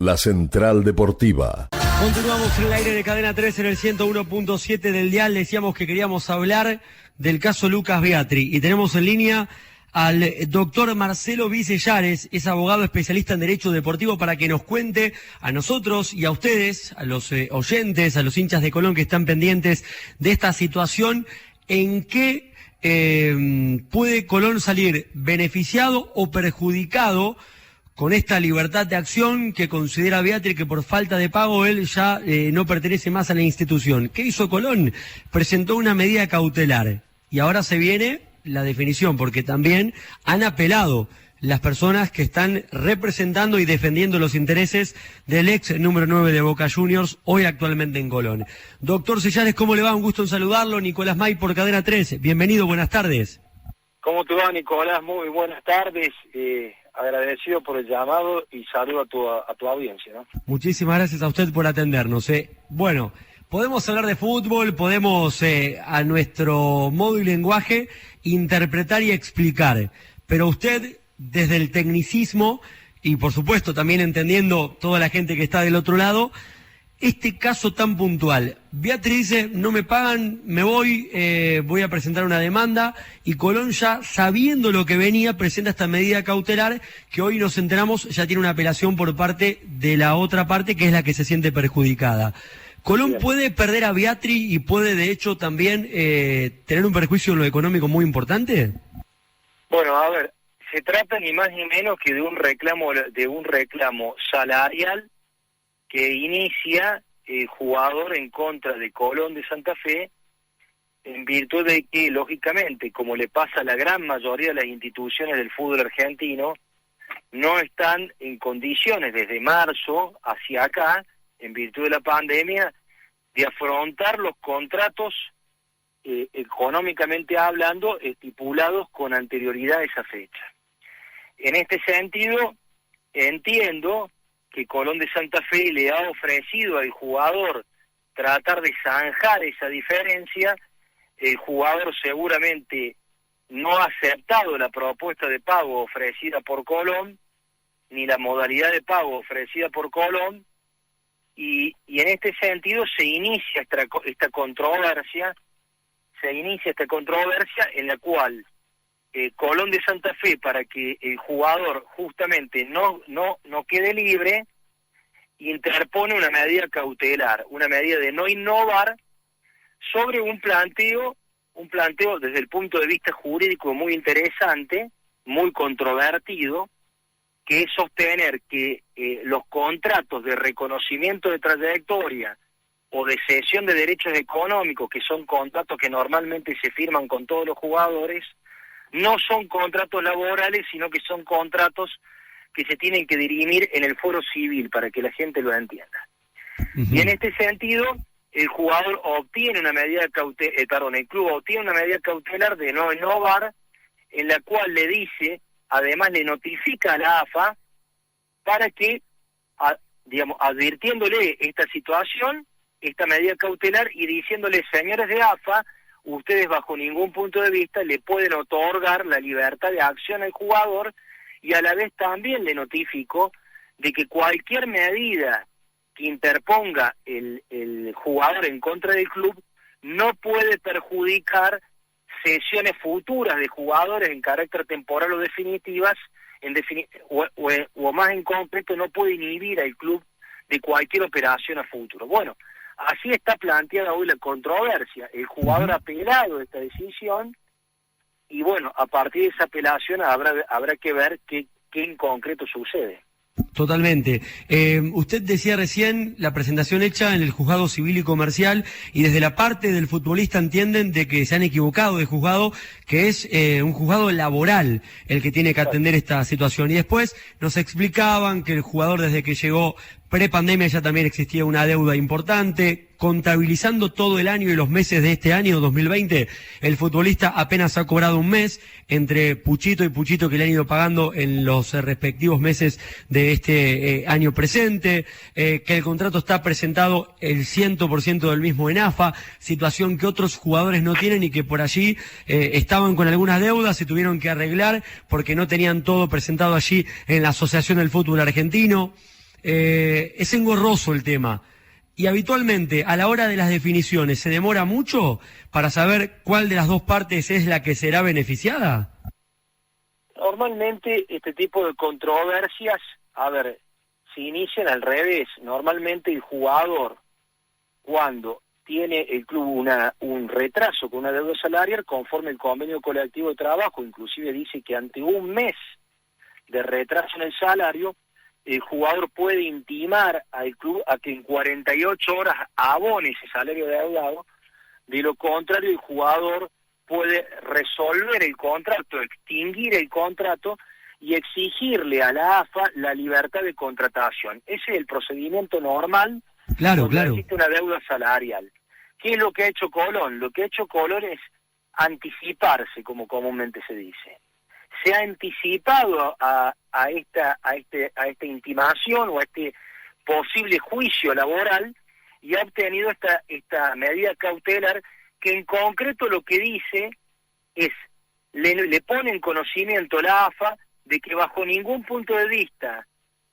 La Central Deportiva. Continuamos en el aire de Cadena 3 en el 101.7 del dial. Decíamos que queríamos hablar del caso Lucas Beatriz y tenemos en línea al doctor Marcelo Vicellares, es abogado especialista en Derecho Deportivo, para que nos cuente a nosotros y a ustedes, a los oyentes, a los hinchas de Colón que están pendientes de esta situación, en qué puede Colón salir beneficiado o perjudicado con esta libertad de acción que considera Beatriz que por falta de pago él ya no pertenece más a la institución. ¿Qué hizo Colón? Presentó una medida cautelar y ahora se viene la definición, porque también han apelado las personas que están representando y defendiendo los intereses del ex número 9 de Boca Juniors, hoy actualmente en Colón. Doctor Vicellares, ¿cómo le va? Un gusto en saludarlo. Nicolás May por Cadena 3. Bienvenido, buenas tardes. ¿Cómo te va, Nicolás? Muy buenas tardes. Agradecido por el llamado y saludo a tu audiencia, ¿no? Muchísimas gracias a usted por atendernos. Bueno, podemos hablar de fútbol, podemos a nuestro modo y lenguaje interpretar y explicar, pero usted desde el tecnicismo y por supuesto también entendiendo toda la gente que está del otro lado, este caso tan puntual, Beatriz dice, no me pagan, me voy, voy a presentar una demanda, y Colón ya sabiendo lo que venía presenta esta medida cautelar que hoy nos enteramos ya tiene una apelación por parte de la otra parte que es la que se siente perjudicada. ¿Colón puede perder a Beatriz y puede de hecho también tener un perjuicio en lo económico muy importante? Bueno, a ver, se trata ni más ni menos que de un reclamo salarial que inicia el jugador en contra de Colón de Santa Fe, en virtud de que, lógicamente, como le pasa a la gran mayoría de las instituciones del fútbol argentino, no están en condiciones desde marzo hacia acá, en virtud de la pandemia, de afrontar los contratos, económicamente hablando, estipulados con anterioridad a esa fecha. En este sentido, entiendo que Colón de Santa Fe le ha ofrecido al jugador tratar de zanjar esa diferencia. El jugador seguramente no ha aceptado la propuesta de pago ofrecida por Colón, ni la modalidad de pago ofrecida por Colón, y en este sentido se inicia esta controversia en la cual Colón de Santa Fe, para que el jugador justamente no quede libre, interpone una medida cautelar, una medida de no innovar sobre un planteo desde el punto de vista jurídico muy interesante, muy controvertido, que es sostener que los contratos de reconocimiento de trayectoria o de cesión de derechos económicos, que son contratos que normalmente se firman con todos los jugadores, no son contratos laborales, sino que son contratos que se tienen que dirimir en el foro civil, para que la gente lo entienda. Y en este sentido, el jugador obtiene una medida el club obtiene una medida cautelar de no innovar, en la cual le dice, además le notifica a la AFA, para que, advirtiéndole esta situación, esta medida cautelar, y diciéndole, señores de AFA, ustedes bajo ningún punto de vista le pueden otorgar la libertad de acción al jugador, y a la vez también le notificó de que cualquier medida que interponga el jugador en contra del club no puede perjudicar cesiones futuras de jugadores en carácter temporal o definitivas, o más en concreto, no puede inhibir al club de cualquier operación a futuro. Bueno, así está planteada hoy la controversia. El jugador ha apelado esta decisión y bueno, a partir de esa apelación habrá que ver qué en concreto sucede. Totalmente. Usted decía recién la presentación hecha en el juzgado civil y comercial, y desde la parte del futbolista entienden de que se han equivocado de juzgado, que es un juzgado laboral el que tiene que atender esta situación. Y después nos explicaban que el jugador desde que llegó prepandemia ya también existía una deuda importante. Contabilizando todo el año y los meses de este año 2020, el futbolista apenas ha cobrado un mes, entre Puchito y Puchito que le han ido pagando en los respectivos meses de este año presente, que el contrato está presentado el 100% del mismo en AFA, situación que otros jugadores no tienen y que por allí estaban con algunas deudas y tuvieron que arreglar porque no tenían todo presentado allí en la Asociación del Fútbol Argentino. es engorroso el tema. Y habitualmente, a la hora de las definiciones, ¿se demora mucho para saber cuál de las dos partes es la que será beneficiada? Normalmente este tipo de controversias, se inician al revés. Normalmente el jugador, cuando tiene el club un retraso con una deuda salarial, conforme el convenio colectivo de trabajo, inclusive dice que ante un mes de retraso en el salario, el jugador puede intimar al club a que en 48 horas abone ese salario deudado. De lo contrario, el jugador puede resolver el contrato, extinguir el contrato y exigirle a la AFA la libertad de contratación. Ese es el procedimiento normal. Claro, cuando claro. existe una deuda salarial. ¿Qué es lo que ha hecho Colón? Lo que ha hecho Colón es anticiparse, como comúnmente se dice. Se ha anticipado a esta intimación o a este posible juicio laboral y ha obtenido esta medida cautelar, que en concreto lo que dice es, le pone en conocimiento la AFA de que bajo ningún punto de vista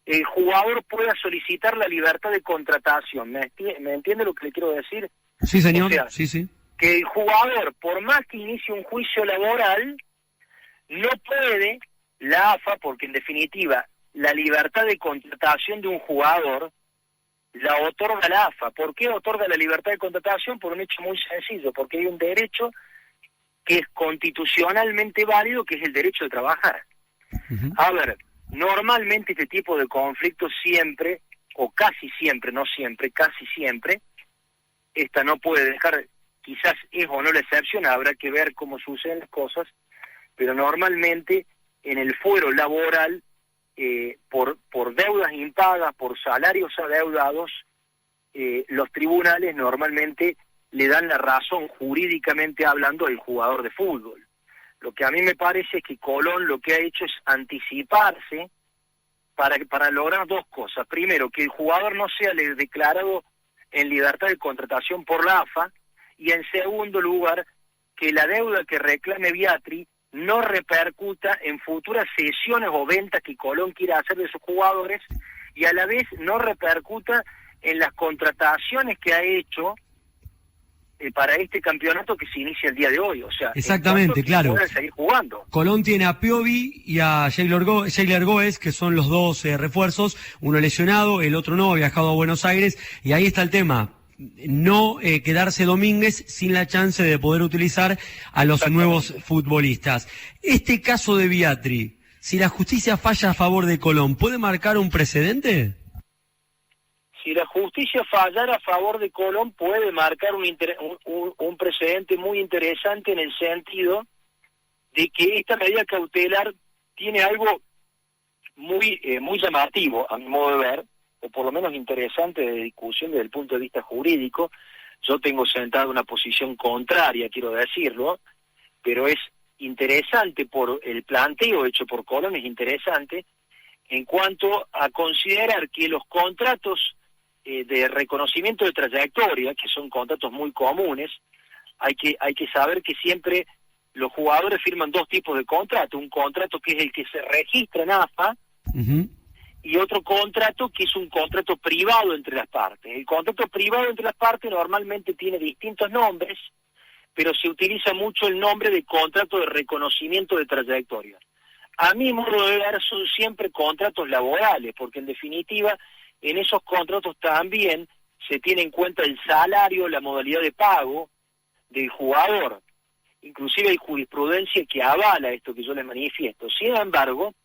el jugador pueda solicitar la libertad de contratación. ¿Me entiende lo que le quiero decir? Sí, señor. O sea, Sí. Que el jugador, por más que inicie un juicio laboral, no puede la AFA, porque en definitiva la libertad de contratación de un jugador la otorga la AFA. ¿Por qué otorga la libertad de contratación? Por un hecho muy sencillo, porque hay un derecho que es constitucionalmente válido, que es el derecho de trabajar. Normalmente este tipo de conflictos siempre, o casi siempre, no siempre, casi siempre, esta no puede dejar, quizás es o no la excepción, habrá que ver cómo suceden las cosas, pero normalmente en el fuero laboral, por deudas impagas, por salarios adeudados, los tribunales normalmente le dan la razón, jurídicamente hablando, al jugador de fútbol. Lo que a mí me parece es que Colón lo que ha hecho es anticiparse para lograr dos cosas. Primero, que el jugador no sea declarado en libertad de contratación por la AFA, y en segundo lugar, que la deuda que reclame Viatri no repercuta en futuras cesiones o ventas que Colón quiera hacer de sus jugadores, y a la vez no repercuta en las contrataciones que ha hecho para este campeonato que se inicia el día de hoy. O sea, exactamente, claro. Puedan seguir jugando. Colón tiene a Piovi y a Jailer Goes, que son los dos refuerzos, uno lesionado, el otro no, ha viajado a Buenos Aires, y ahí está el tema. No quedarse Domínguez sin la chance de poder utilizar a los nuevos futbolistas. Este caso de Viatri, si la justicia falla a favor de Colón, ¿puede marcar un precedente? Si la justicia fallara a favor de Colón, puede marcar un precedente muy interesante, en el sentido de que esta medida cautelar tiene algo muy llamativo, a mi modo de ver, o por lo menos interesante de discusión desde el punto de vista jurídico. Yo tengo sentado una posición contraria, quiero decirlo, pero es interesante por el planteo hecho por Colón, es interesante en cuanto a considerar que los contratos de reconocimiento de trayectoria, que son contratos muy comunes, hay que saber que siempre los jugadores firman dos tipos de contrato: un contrato que es el que se registra en AFA, y otro contrato que es un contrato privado entre las partes. El contrato privado entre las partes normalmente tiene distintos nombres, pero se utiliza mucho el nombre de contrato de reconocimiento de trayectoria. A mi modo de ver, son siempre contratos laborales, porque en definitiva en esos contratos también se tiene en cuenta el salario, la modalidad de pago del jugador. Inclusive hay jurisprudencia que avala esto que yo les manifiesto. Sin embargo,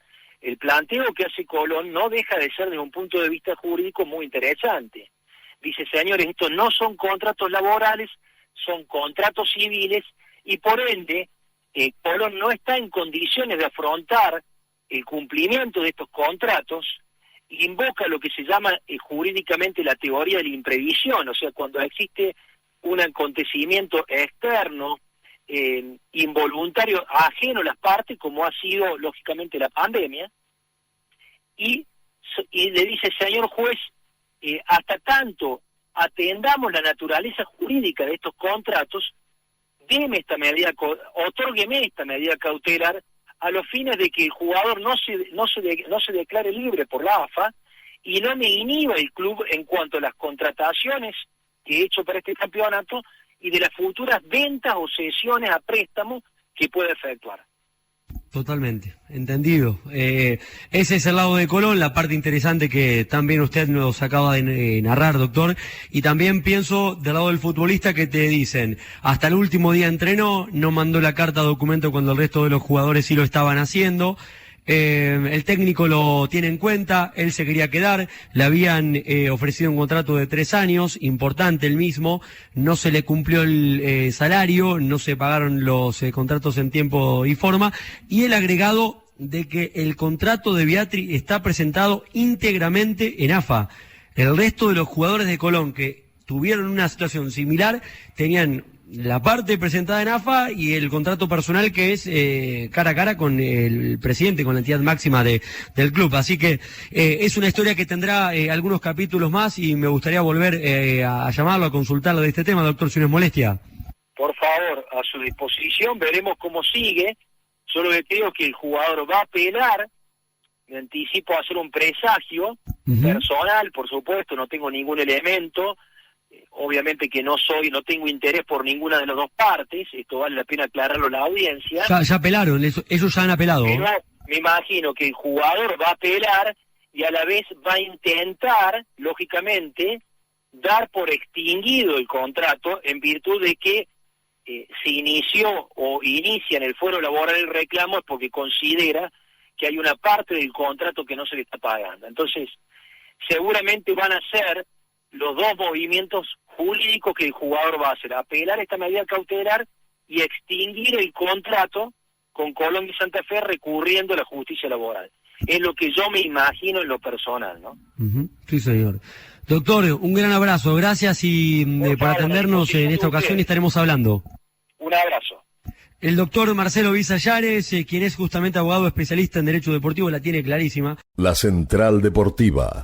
el planteo que hace Colón no deja de ser, desde un punto de vista jurídico, muy interesante. Dice: señores, estos no son contratos laborales, son contratos civiles, y por ende Colón no está en condiciones de afrontar el cumplimiento de estos contratos. Invoca lo que se llama jurídicamente la teoría de la imprevisión, o sea, cuando existe un acontecimiento externo, involuntario, ajeno a las partes, como ha sido lógicamente la pandemia, y le dice: señor juez, hasta tanto atendamos la naturaleza jurídica de estos contratos, otórgueme esta medida cautelar, a los fines de que el jugador no se declare libre por la AFA, y no me inhiba el club en cuanto a las contrataciones que he hecho para este campeonato y de las futuras ventas o cesiones a préstamo que pueda efectuar. Totalmente, entendido. Ese es el lado de Colón, la parte interesante que también usted nos acaba de narrar, doctor. Y también pienso del lado del futbolista que te dicen, hasta el último día entrenó, no mandó la carta documento cuando el resto de los jugadores sí lo estaban haciendo. El técnico lo tiene en cuenta, él se quería quedar, le habían ofrecido un contrato de 3 años, importante el mismo, no se le cumplió el salario, no se pagaron los contratos en tiempo y forma, y el agregado de que el contrato de Beatriz está presentado íntegramente en AFA. El resto de los jugadores de Colón que tuvieron una situación similar tenían la parte presentada en AFA y el contrato personal que es cara a cara con el presidente, con la entidad máxima del club. Así que es una historia que tendrá algunos capítulos más y me gustaría volver a llamarlo, a consultarlo de este tema, doctor, si no es molestia. Por favor, a su disposición, veremos cómo sigue. Solo que creo que el jugador va a apelar, me anticipo a hacer un presagio personal, por supuesto, no tengo ningún elemento. Obviamente que no tengo interés por ninguna de las dos partes, esto vale la pena aclararlo a la audiencia. Ya apelaron, ellos ya han apelado. Pero me imagino que el jugador va a apelar y a la vez va a intentar, lógicamente, dar por extinguido el contrato en virtud de que se inició o inicia en el fuero laboral el reclamo es porque considera que hay una parte del contrato que no se le está pagando. Entonces, seguramente van a ser los dos movimientos jurídicos que el jugador va a hacer, apelar esta medida cautelar y extinguir el contrato con Colón y Santa Fe recurriendo a la justicia laboral. Es lo que yo me imagino en lo personal, ¿no? Sí, señor. Doctor, un gran abrazo, gracias y por atendernos en esta ocasión y estaremos hablando. Un abrazo. El doctor Marcelo Visallares, quien es justamente abogado especialista en Derecho Deportivo, la tiene clarísima. La Central Deportiva.